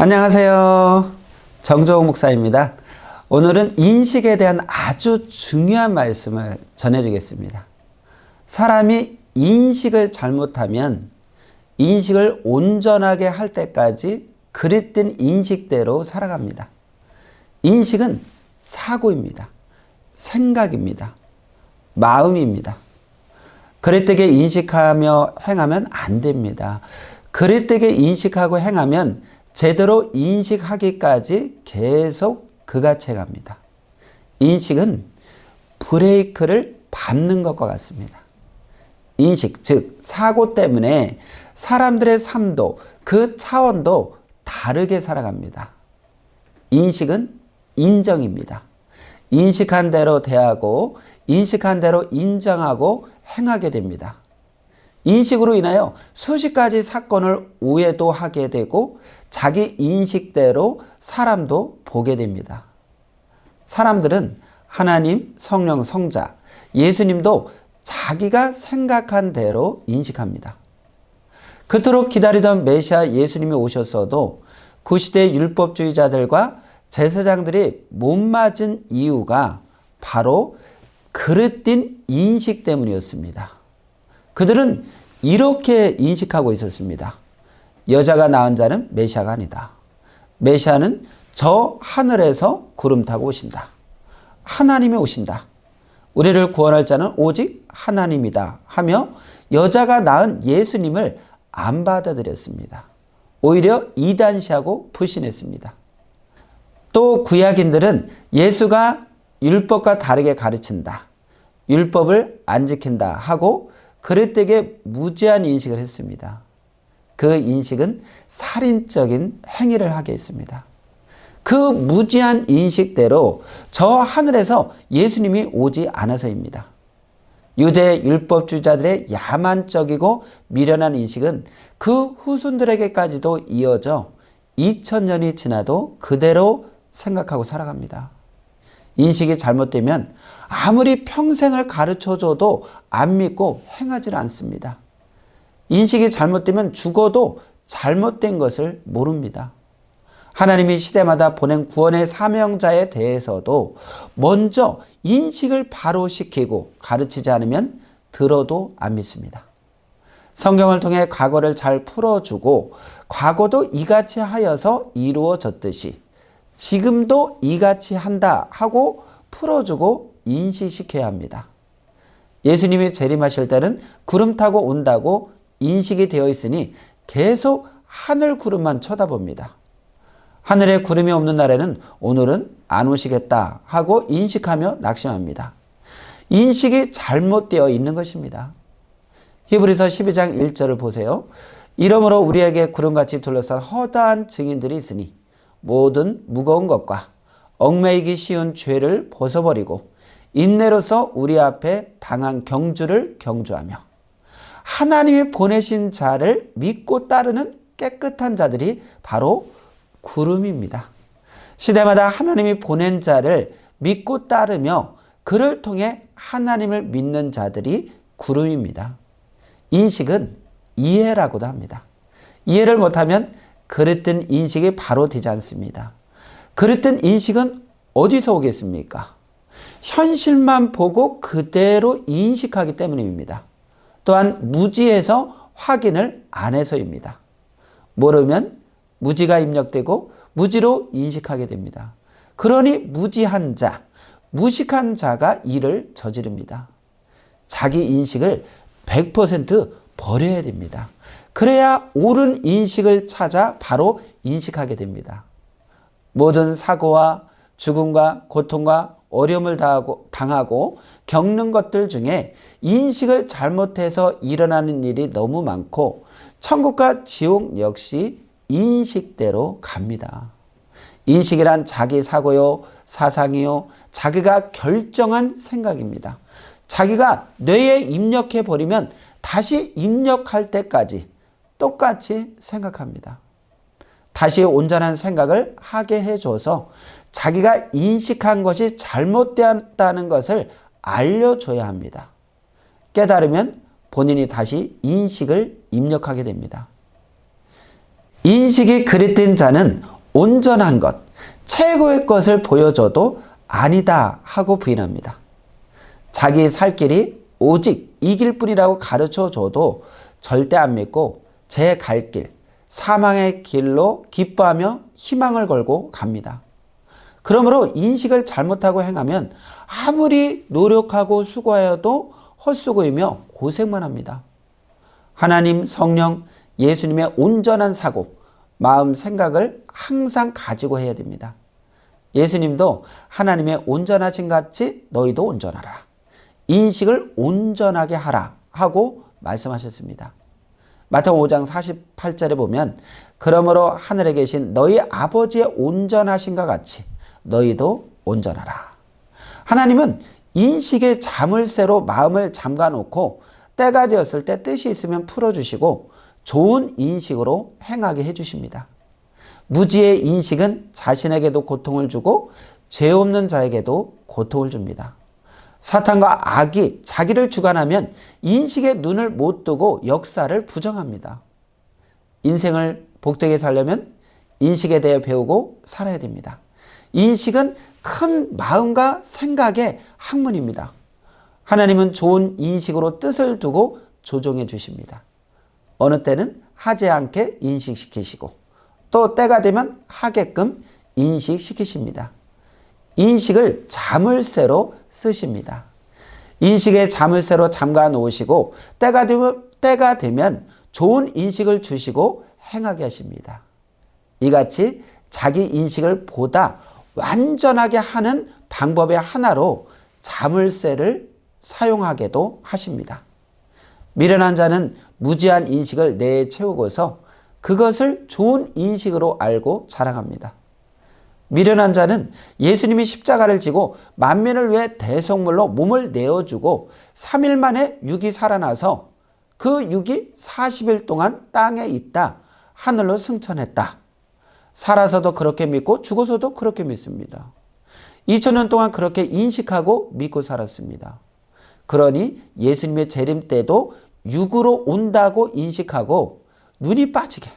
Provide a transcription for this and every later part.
안녕하세요. 정종욱 목사입니다. 오늘은 인식에 대한 아주 중요한 말씀을 전해주겠습니다. 사람이 인식을 잘못하면 인식을 온전하게 할 때까지 그릇된 인식대로 살아갑니다. 인식은 사고입니다. 생각입니다. 마음입니다. 그릇되게 인식하며 행하면 안 됩니다. 그릇되게 인식하고 행하면 제대로 인식하기까지 계속 그가 채갑니다. 인식은 브레이크를 밟는 것과 같습니다. 인식, 즉 사고 때문에 사람들의 삶도 그 차원도 다르게 살아갑니다. 인식은 인정입니다. 인식한 대로 대하고 인식한 대로 인정하고 행하게 됩니다. 인식으로 인하여 수십 가지 사건을 오해도 하게 되고 자기 인식대로 사람도 보게 됩니다. 사람들은 하나님, 성령, 성자, 예수님도 자기가 생각한 대로 인식합니다. 그토록 기다리던 메시아 예수님이 오셨어도 그 시대의 율법주의자들과 제사장들이 못 맞은 이유가 바로 그릇된 인식 때문이었습니다. 그들은 이렇게 인식하고 있었습니다. 여자가 낳은 자는 메시아가 아니다. 메시아는 저 하늘에서 구름 타고 오신다. 하나님이 오신다. 우리를 구원할 자는 오직 하나님이다 하며 여자가 낳은 예수님을 안 받아들였습니다. 오히려 이단시하고 불신했습니다. 또 구약인들은 예수가 율법과 다르게 가르친다. 율법을 안 지킨다 하고 그릇되게 무지한 인식을 했습니다. 그 인식은 살인적인 행위를 하게 했습니다. 그 무지한 인식대로 저 하늘에서 예수님이 오지 않아서입니다. 유대 율법주의자들의 야만적이고 미련한 인식은 그 후손들에게까지도 이어져 2000년이 지나도 그대로 생각하고 살아갑니다. 인식이 잘못되면 아무리 평생을 가르쳐줘도 안 믿고 행하지 않습니다. 인식이 잘못되면 죽어도 잘못된 것을 모릅니다. 하나님이 시대마다 보낸 구원의 사명자에 대해서도 먼저 인식을 바로 시키고 가르치지 않으면 들어도 안 믿습니다. 성경을 통해 과거를 잘 풀어주고 과거도 이같이 하여서 이루어졌듯이 지금도 이같이 한다 하고 풀어주고 인식시켜야 합니다. 예수님이 재림하실 때는 구름 타고 온다고 인식이 되어 있으니 계속 하늘 구름만 쳐다봅니다. 하늘에 구름이 없는 날에는 오늘은 안 오시겠다 하고 인식하며 낙심합니다. 인식이 잘못되어 있는 것입니다. 히브리서 12장 1절을 보세요. 이러므로 우리에게 구름같이 둘러싼 허다한 증인들이 있으니 모든 무거운 것과 얽매이기 쉬운 죄를 벗어버리고 인내로서 우리 앞에 당한 경주를 경주하며 하나님이 보내신 자를 믿고 따르는 깨끗한 자들이 바로 구름입니다. 시대마다 하나님이 보낸 자를 믿고 따르며 그를 통해 하나님을 믿는 자들이 구름입니다. 인식은 이해라고도 합니다. 이해를 못하면 그릇된 인식이 바로 되지 않습니다. 그릇된 인식은 어디서 오겠습니까? 현실만 보고 그대로 인식하기 때문입니다. 또한 무지에서 확인을 안 해서입니다. 모르면 무지가 입력되고 무지로 인식하게 됩니다. 그러니 무지한 자, 무식한 자가 일을 저지릅니다. 자기 인식을 100% 버려야 됩니다. 그래야 옳은 인식을 찾아 바로 인식하게 됩니다. 모든 사고와 죽음과 고통과 어려움을 당하고 겪는 것들 중에 인식을 잘못해서 일어나는 일이 너무 많고 천국과 지옥 역시 인식대로 갑니다. 인식이란 자기 사고요, 사상이요, 자기가 결정한 생각입니다. 자기가 뇌에 입력해버리면 다시 입력할 때까지 똑같이 생각합니다. 다시 온전한 생각을 하게 해줘서 자기가 인식한 것이 잘못되었다는 것을 알려줘야 합니다. 깨달으면 본인이 다시 인식을 입력하게 됩니다. 인식이 그릇된 자는 온전한 것, 최고의 것을 보여줘도 아니다 하고 부인합니다. 자기 살 길이 오직 이 길뿐이라고 가르쳐줘도 절대 안 믿고 제 갈 길, 사망의 길로 기뻐하며 희망을 걸고 갑니다. 그러므로 인식을 잘못하고 행하면 아무리 노력하고 수고하여도 헛수고이며 고생만 합니다. 하나님, 성령, 예수님의 온전한 사고, 마음, 생각을 항상 가지고 해야 됩니다. 예수님도 하나님의 온전하신 같이 너희도 온전하라. 인식을 온전하게 하라 하고 말씀하셨습니다. 마태복음 5장 48절에 보면 그러므로 하늘에 계신 너희 아버지의 온전하신과 같이 너희도 온전하라. 하나님은 인식의 자물쇠로 마음을 잠가놓고 때가 되었을 때 뜻이 있으면 풀어주시고 좋은 인식으로 행하게 해주십니다. 무지의 인식은 자신에게도 고통을 주고 죄 없는 자에게도 고통을 줍니다. 사탄과 악이 자기를 주관하면 인식의 눈을 못 뜨고 역사를 부정합니다. 인생을 복되게 살려면 인식에 대해 배우고 살아야 됩니다. 인식은 큰 마음과 생각의 학문입니다. 하나님은 좋은 인식으로 뜻을 두고 조종해 주십니다. 어느 때는 하지 않게 인식시키시고 또 때가 되면 하게끔 인식시키십니다. 인식을 자물쇠로 쓰십니다. 인식의 자물쇠로 잠가 놓으시고 때가 되면 좋은 인식을 주시고 행하게 하십니다. 이같이 자기 인식을 보다 완전하게 하는 방법의 하나로 자물쇠를 사용하게도 하십니다. 미련한 자는 무지한 인식을 내에 채우고서 그것을 좋은 인식으로 알고 자랑합니다. 미련한 자는 예수님이 십자가를 지고 만민을 위해 대속물로 몸을 내어주고 3일 만에 육이 살아나서 그 육이 40일 동안 땅에 있다 하늘로 승천했다. 살아서도 그렇게 믿고 죽어서도 그렇게 믿습니다. 2000년 동안 그렇게 인식하고 믿고 살았습니다. 그러니 예수님의 재림 때도 육으로 온다고 인식하고 눈이 빠지게,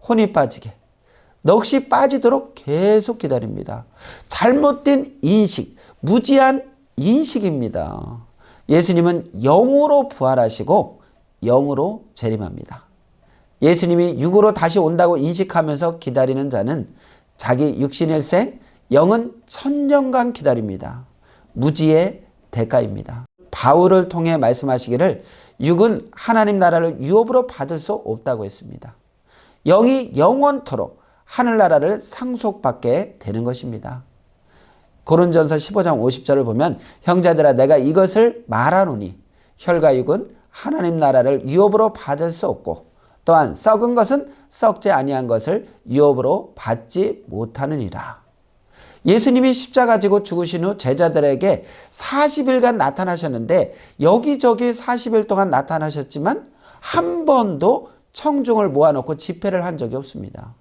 혼이 빠지게, 넋이 빠지도록 계속 기다립니다. 잘못된 인식, 무지한 인식입니다. 예수님은 영으로 부활하시고 영으로 재림합니다. 예수님이 육으로 다시 온다고 인식하면서 기다리는 자는 자기 육신일생, 영은 천년간 기다립니다. 무지의 대가입니다. 바울을 통해 말씀하시기를 육은 하나님 나라를 유업으로 받을 수 없다고 했습니다. 영이 영원토록 하늘나라를 상속받게 되는 것입니다. 고린전서 15장 50절을 보면 형제들아 내가 이것을 말하노니 혈과 육은 하나님 나라를 유업으로 받을 수 없고 또한 썩은 것은 썩지 아니한 것을 유업으로 받지 못하느니라. 예수님이 십자가 지고 죽으신 후 제자들에게 40일간 나타나셨는데 여기저기 40일 동안 나타나셨지만 한 번도 청중을 모아놓고 집회를 한 적이 없습니다.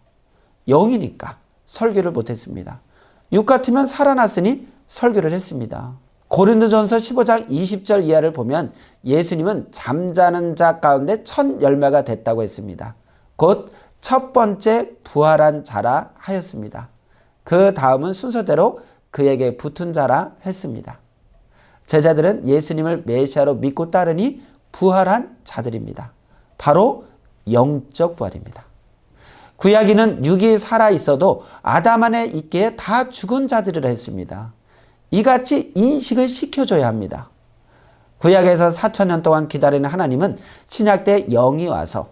영이니까 설교를 못했습니다. 육 같으면 살아났으니 설교를 했습니다. 고린도전서 15장 20절 이하를 보면 예수님은 잠자는 자 가운데 첫 열매가 됐다고 했습니다. 곧 첫 번째 부활한 자라 하였습니다. 그 다음은 순서대로 그에게 붙은 자라 했습니다. 제자들은 예수님을 메시아로 믿고 따르니 부활한 자들입니다. 바로 영적 부활입니다. 구약에는 육이 살아있어도 아담 안에 있기에 다 죽은 자들이라 했습니다. 이같이 인식을 시켜줘야 합니다. 구약에서 4000년 동안 기다리는 하나님은 신약 때 영이 와서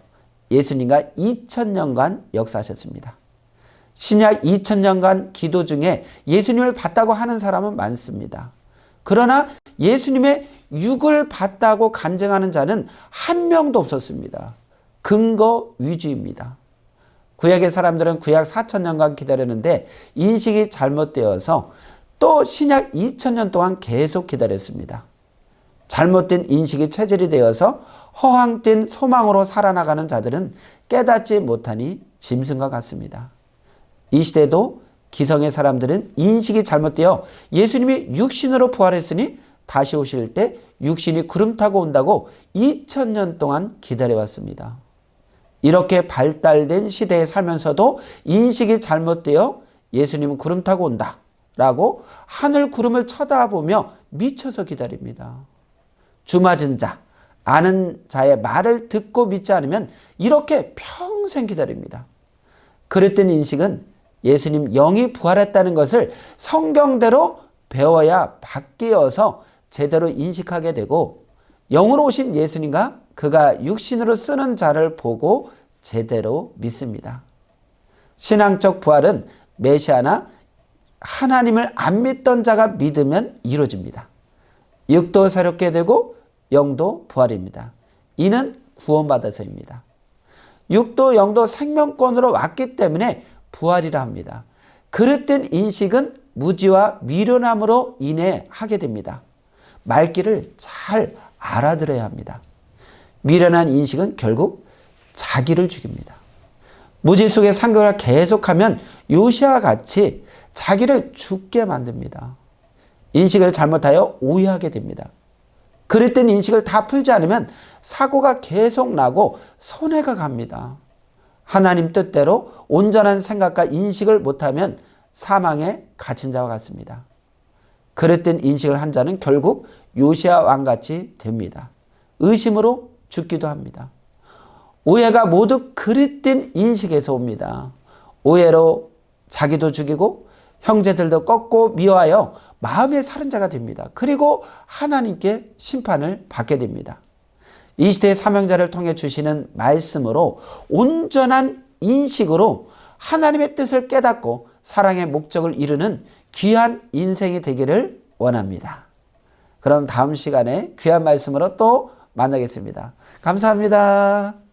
예수님과 2000년간 역사하셨습니다. 신약 2000년간 기도 중에 예수님을 봤다고 하는 사람은 많습니다. 그러나 예수님의 육을 봤다고 간증하는 자는 한 명도 없었습니다. 근거 위주입니다. 구약의 사람들은 구약 4000년간 기다렸는데 인식이 잘못되어서 또 신약 2000년 동안 계속 기다렸습니다. 잘못된 인식이 체질이 되어서 허황된 소망으로 살아나가는 자들은 깨닫지 못하니 짐승과 같습니다. 이 시대도 기성의 사람들은 인식이 잘못되어 예수님이 육신으로 부활했으니 다시 오실 때 육신이 구름 타고 온다고 2000년 동안 기다려왔습니다. 이렇게 발달된 시대에 살면서도 인식이 잘못되어 예수님은 구름 타고 온다 라고 하늘 구름을 쳐다보며 미쳐서 기다립니다. 주 맞은 자, 아는 자의 말을 듣고 믿지 않으면 이렇게 평생 기다립니다. 그랬던 인식은 예수님 영이 부활했다는 것을 성경대로 배워야 바뀌어서 제대로 인식하게 되고, 영으로 오신 예수님과 그가 육신으로 쓰는 자를 보고 제대로 믿습니다. 신앙적 부활은 메시아나 하나님을 안 믿던 자가 믿으면 이루어집니다. 육도 새롭게 되고 영도 부활입니다. 이는 구원받아서입니다. 육도 영도 생명권으로 왔기 때문에 부활이라 합니다. 그릇된 인식은 무지와 미련함으로 인해 하게 됩니다. 말귀를 잘 알아들어야 합니다. 미련한 인식은 결국 자기를 죽입니다. 무지 속의 상급을 계속하면 요시아와 같이 자기를 죽게 만듭니다. 인식을 잘못하여 오해하게 됩니다. 그릇된 인식을 다 풀지 않으면 사고가 계속 나고 손해가 갑니다. 하나님 뜻대로 온전한 생각과 인식을 못하면 사망에 갇힌 자와 같습니다. 그릇된 인식을 한 자는 결국 요시아 왕같이 됩니다. 의심으로 죽기도 합니다. 오해가 모두 그릇된 인식에서 옵니다. 오해로 자기도 죽이고 형제들도 꺾고 미워하여 마음의 살인 자가 됩니다. 그리고 하나님께 심판을 받게 됩니다. 이 시대의 사명자를 통해 주시는 말씀으로 온전한 인식으로 하나님의 뜻을 깨닫고 사랑의 목적을 이루는 귀한 인생이 되기를 원합니다. 그럼 다음 시간에 귀한 말씀으로 또 만나겠습니다. 감사합니다.